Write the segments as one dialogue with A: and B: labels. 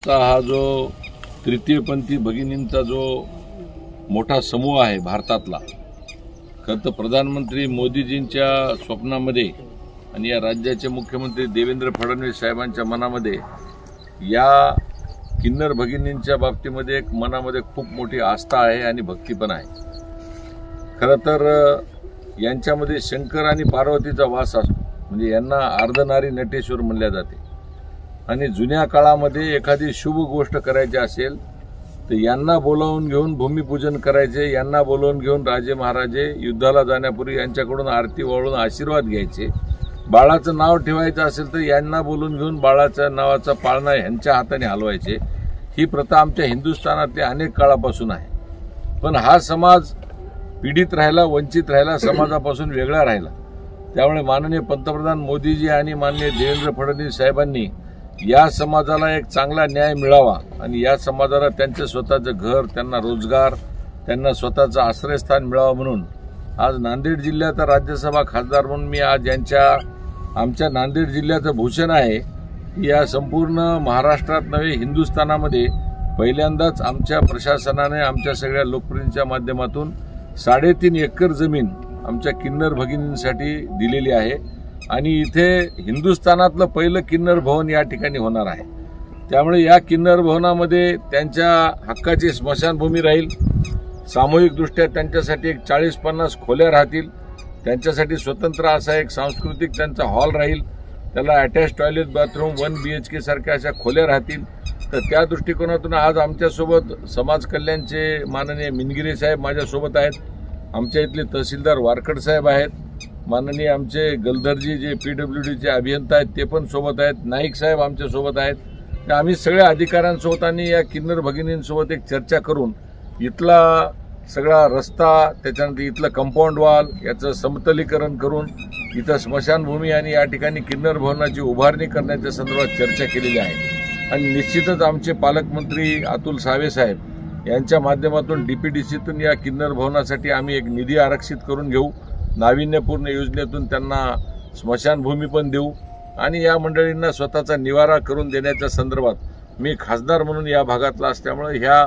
A: हा जो तृतीयपंथी भगिनींचा जो मोठा समूह आहे भारतातला, खरं तर प्रधानमंत्री मोदीजींच्या स्वप्नामध्ये आणि या राज्याचे मुख्यमंत्री देवेंद्र फडणवीस साहेबांच्या मनामध्ये या किन्नर भगिनींच्या बाबतीमध्ये एक मनामध्ये खूप मोठी आस्था आहे आणि भक्ती पण आहे। खरं तर यांच्यामध्ये शंकर आणि पार्वतीचा वास असतो, म्हणजे यांना अर्धनारी नटेश्वर म्हणले जाते। आणि जुन्या काळामध्ये एखादी शुभ गोष्ट करायची असेल तर यांना बोलावून घेऊन भूमिपूजन करायचे, यांना बोलावून घेऊन राजे महाराजे युद्धाला जाण्यापूर्वी यांच्याकडून आरती वाळून आशीर्वाद घ्यायचे। बाळाचं नाव ठेवायचं असेल तर यांना बोलून घेऊन बाळाच्या नावाचा पाळणा यांच्या हाताने हलवायचे। ही प्रथा आमच्या हिंदुस्थानातल्या अनेक काळापासून आहे। पण हा समाज पीडित राहिला, वंचित राहिला, समाजापासून वेगळा राहिला। त्यामुळे माननीय पंतप्रधान मोदीजी आणि माननीय देवेंद्र फडणवीस साहेबांनी या समाजाला एक चांगला न्याय मिळावा आणि या समाजाला त्यांचे स्वतःचं घर, त्यांना रोजगार, त्यांना स्वतःचं आश्रयस्थान मिळावं म्हणून आज नांदेड जिल्ह्याचा राज्यसभा खासदार म्हणून मी आज आमच्या नांदेड जिल्ह्याचं भूषण आहे की या संपूर्ण महाराष्ट्रात नव्हे हिंदुस्थानामध्ये पहिल्यांदाच आमच्या प्रशासनाने आमच्या सगळ्या लोकप्रतिनिधींच्या माध्यमातून 3.5 एकर जमीन आमच्या किन्नर भगिनींसाठी दिलेली आहे। आणि इथे हिंदुस्थानातलं पहिलं किन्नर भवन या ठिकाणी होणार आहे। त्यामुळे या किन्नर भवनामध्ये त्यांच्या हक्काची स्मशानभूमी राहील, सामूहिकदृष्ट्या त्यांच्यासाठी एक 40-50 खोल्या राहतील, त्यांच्यासाठी स्वतंत्र असा एक सांस्कृतिक त्यांचा हॉल राहील, त्याला अटॅच टॉयलेट, बाथरूम, 1 BHK सारख्या अशा खोल्या राहतील। तर त्या दृष्टिकोनातून आज आमच्यासोबत समाज कल्याणचे माननीय मिनगिरे साहेब माझ्यासोबत आहेत, आमच्या इथले तहसीलदार वारकड साहेब आहेत, माननीय आमचे गलधरजी जे PWDचे अभियंता आहेत ते पण सोबत आहेत, नाईक साहेब आमच्या सोबत आहेत। तर आम्ही सगळ्या अधिकाऱ्यांसोबत आणि या किन्नर भगिनींसोबत एक चर्चा करून इथला सगळा रस्ता, त्याच्यानंतर इथलं कंपाऊंड वॉल याचं समतलीकरण करून इथं स्मशानभूमी आणि या ठिकाणी किन्नर भवनाची उभारणी करण्याच्या संदर्भात चर्चा केलेली आहे। आणि निश्चितच आमचे पालकमंत्री अतुल सावे साहेब यांच्या माध्यमातून DPDCतून या किन्नर भवनासाठी आम्ही एक निधी आरक्षित करून घेऊ, नाविन्यपूर्ण योजनेतून त्यांना स्मशानभूमी पण देऊ आणि या मंडळींना स्वतःचा निवारा करून देण्याच्या संदर्भात मी खासदार म्हणून या भागातला असल्यामुळे ह्या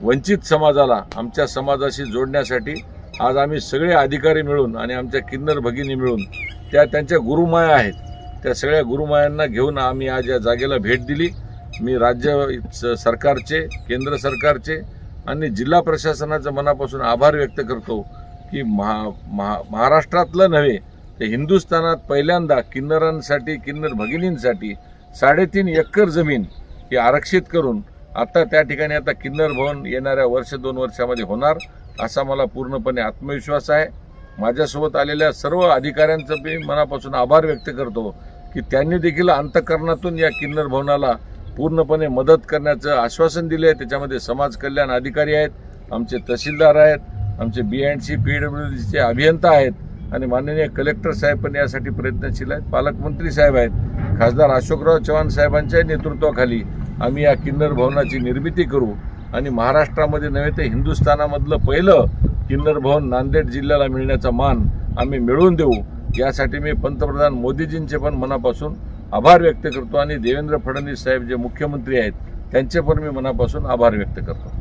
A: वंचित समाजाला आमच्या समाजाशी जोडण्यासाठी आज आम्ही सगळे अधिकारी मिळून आणि आमच्या किन्नर भगिनी मिळून त्यांच्या गुरुमाया आहेत, त्या सगळ्या गुरुमायांना घेऊन आम्ही आज या जागेला भेट दिली। मी राज्य सरकारचे, केंद्र सरकारचे आणि जिल्हा प्रशासनाचे मनापासून आभार व्यक्त करतो की महाराष्ट्रातलं नव्हे तर हिंदुस्थानात पहिल्यांदा किन्नरांसाठी, किन्नर भगिनींसाठी 3.5 एकर जमीन ही आरक्षित करून आता त्या ठिकाणी आता किन्नर भवन येणाऱ्या 1-2 वर्षामध्ये होणार असा मला पूर्णपणे आत्मविश्वास आहे। माझ्यासोबत आलेल्या सर्व अधिकाऱ्यांचं मी मनापासून आभार व्यक्त करतो की त्यांनी देखील अंतःकरणातून या किन्नर भवनाला पूर्णपणे मदत करण्याचं आश्वासन दिले आहे। त्याच्यामध्ये समाज कल्याण अधिकारी आहेत, आमचे तहसीलदार आहेत, आमचे B&C PWDचे अभियंता आहेत आणि माननीय कलेक्टर साहेब पण यासाठी प्रयत्नशील आहेत, पालकमंत्री साहेब आहेत, खासदार अशोकराव चव्हाण साहेबांच्या नेतृत्वाखाली आम्ही या किन्नर भवनाची निर्मिती करू आणि महाराष्ट्रामध्ये नव्हे तर हिंदुस्थानामधलं पहिलं किन्नर भवन नांदेड जिल्ह्याला मिळण्याचा मान आम्ही मिळवून देऊ। यासाठी मी पंतप्रधान मोदीजींचे पण मनापासून आभार व्यक्त करतो आणि देवेंद्र फडणवीस साहेब जे मुख्यमंत्री आहेत त्यांचे पण मी मनापासून आभार व्यक्त करतो।